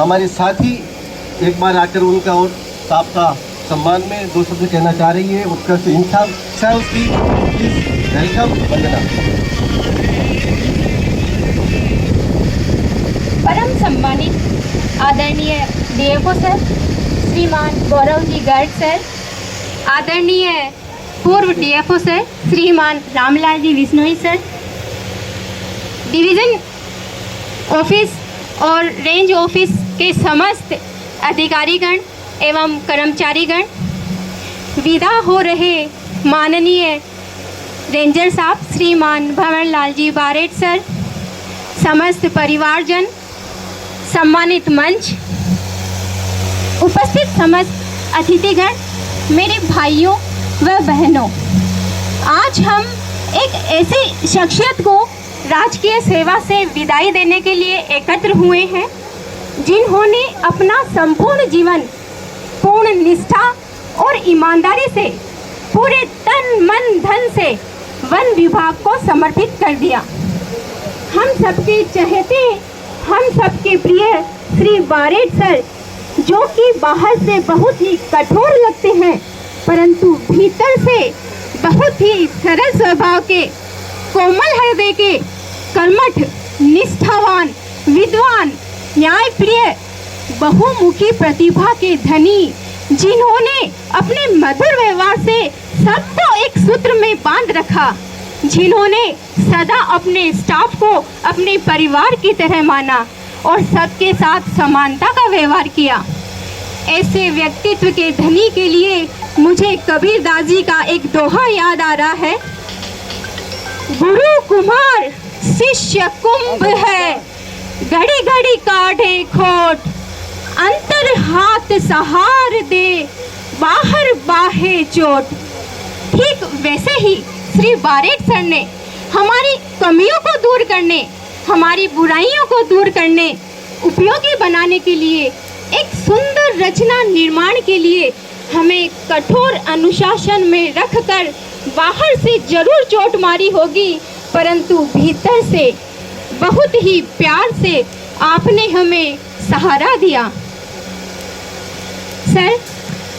हमारे साथी एक बार आकर उनका और आपका सम्मान में 2 शब्द कहना चाह रही है। उत्कर्ष इंसान की प्लीज वेलकम वंदना। परम सम्मानित आदरणीय डीएफओ सर श्रीमान गौरव जी गर्ग सर, आदरणीय पूर्व डीएफओ सर श्रीमान Ramlal ji Bishnoi sir, division office और रेंज ऑफिस के समस्त अधिकारीगण एवं कर्मचारीगण, विदा हो रहे माननीय रेंजर साहब श्रीमान भंवरलाल जी बारेट सर, समस्त परिवारजन, सम्मानित मंच, उपस्थित समस्त अतिथिगण, मेरे भाइयों व बहनों, आज हम एक ऐसी शख्सियत को राजकीय सेवा से विदाई देने के लिए एकत्र हुए हैं जिन्होंने अपना संपूर्ण जीवन पूर्ण निष्ठा और ईमानदारी से पूरे तन मन धन से वन विभाग को समर्पित कर दिया। हम सबके चहेते, हम सबके प्रिय श्री बारेट सर, जो कि बाहर से बहुत ही कठोर लगते हैं परंतु भीतर से बहुत ही सरल स्वभाव के, कोमल हृदय के, कर्मठ, निष्ठावान, विद्वान, न्यायप्रिय, बहुमुखी प्रतिभा के धनी, जिन्होंने अपने मधुर व्यवहार से सबको एक सूत्र में बांध रखा, जिन्होंने सदा अपने स्टाफ को अपने परिवार की तरह माना और सबके साथ समानता का व्यवहार किया। ऐसे व्यक्तित्व के धनी के लिए मुझे कबीरदास जी का एक दोहा याद आ रहा है। गुरु कुमार शिष्य कुंभ है, घड़ी घड़ी काढ़े खोट, अंतर हाथ सहार दे, बाहर बाहे चोट। ठीक वैसे ही श्री बारेट सर ने हमारी कमियों को दूर करने, हमारी बुराइयों को दूर करने, उपयोगी बनाने के लिए, एक सुंदर रचना निर्माण के लिए हमें कठोर अनुशासन में रखकर बाहर से जरूर चोट मारी होगी परंतु भीतर से बहुत ही प्यार से आपने हमें सहारा दिया। सर,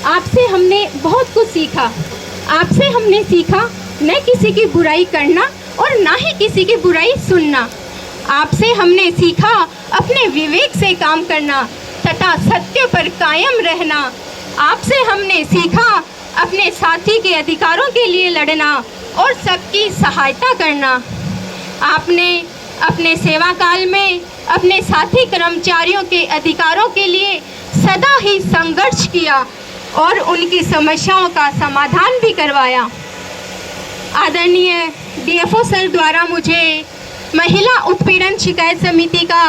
आपसे हमने बहुत कुछ सीखा। आपसे हमने सीखा न किसी की बुराई करना और ना ही किसी की बुराई सुनना। आपसे हमने सीखा अपने विवेक से काम करना तथा सत्य पर कायम रहना। आपसे हमने सीखा अपने साथी के अधिकारों के लिए लड़ना और सबकी सहायता करना। आपने अपने सेवा काल में अपने साथी कर्मचारियों के अधिकारों के लिए सदा ही संघर्ष किया और उनकी समस्याओं का समाधान भी करवाया। आदरणीय डीएफओ सर द्वारा मुझे महिला उत्पीड़न शिकायत समिति का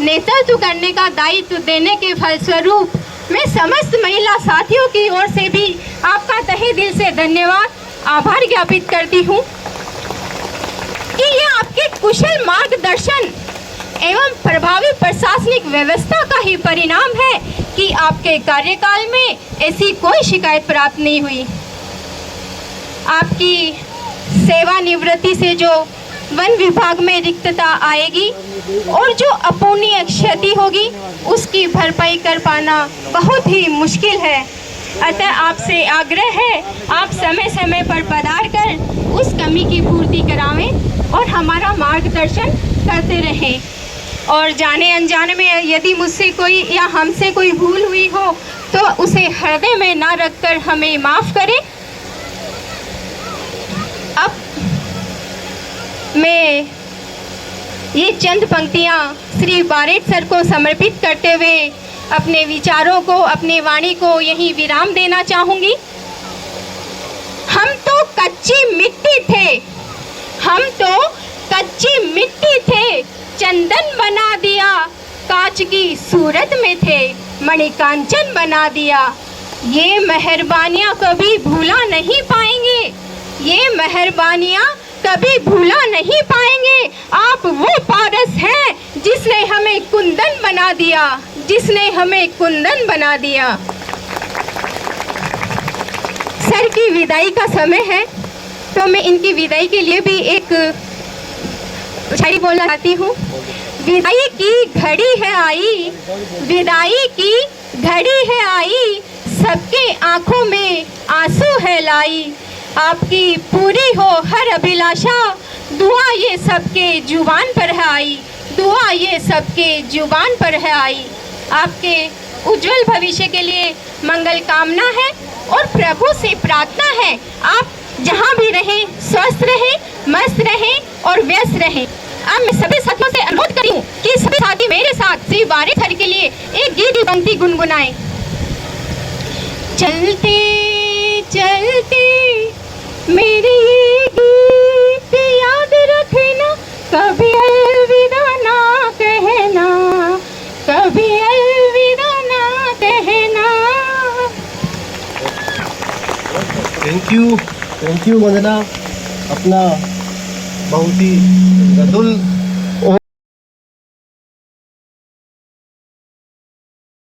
नेतृत्व करने का दायित्व देने के फलस्वरूप मैं समस्त महिला साथियों की ओर से भी आपका तहे दिल से धन्यवाद, आभार ज्ञापित करती हूँ कि ये आपके कुशल मार्गदर्शन एवं प्रभावी प्रशासनिक व्यवस्था का ही परिणाम है कि आपके कार्यकाल में ऐसी कोई शिकायत प्राप्त नहीं हुई। आपकी सेवानिवृत्ति से जो वन विभाग में रिक्तता आएगी और जो अपूर्णीय क्षति होगी उसकी भरपाई कर पाना बहुत ही मुश्किल है। अतः आपसे आग्रह है आप समय समय पर पधार कर उस कमी की पूर्ति करावें और हमारा मार्गदर्शन करते रहें। और जाने अनजाने में यदि मुझसे कोई या हमसे कोई भूल हुई हो तो उसे हृदय में ना रखकर हमें माफ़ करें। अब मैं ये चंद पंक्तियाँ श्री बारेट सर को समर्पित करते हुए अपने विचारों को, अपने वाणी को यहीं विराम देना चाहूँगी। हम तो कच्ची मिट्टी थे, हम तो कच्ची मिट्टी थे, चंदन बना दिया, कांच की सूरत में थे, मणिकांचन बना दिया। ये मेहरबानियाँ कभी भूला नहीं पाएंगे, ये मेहरबानियाँ कभी भूला नहीं पाएंगे। आप वो पारस हैं जिसने हमें कुंदन बना दिया, जिसने हमें कुंदन बना दिया। सर की विदाई का समय है तो मैं इनकी विदाई के लिए भी एक शायरी बोलना चाहती हूँ। विदाई की घड़ी है आई, विदाई की घड़ी है आई, सबके आंखों में आंसू है लाई। आपकी पूरी हो हर अभिलाषा, दुआ ये सबके जुबान पर है आई, दुआ ये सबके जुबान पर है आई। आपके उज्जवल भविष्य के लिए मंगल कामना है और प्रभु से प्रार्थना है आप जहाँ भी रहें स्वस्थ रहें, मस्त रहें और व्यस्त रहें। अब मैं सभी साथियों से अनुरोध करी हूँ कि सभी साथी मेरे साथ श्री वारिस हरि के लिए एक गीत की पंक्ति गुनगुनाएं। चलते चलते मेरी ये गीत याद रखना, कभी अलविदा ना कहना, कभी अलविदा ना कहना। थैंक यू वंदना, अपना बहुत ही मृदुल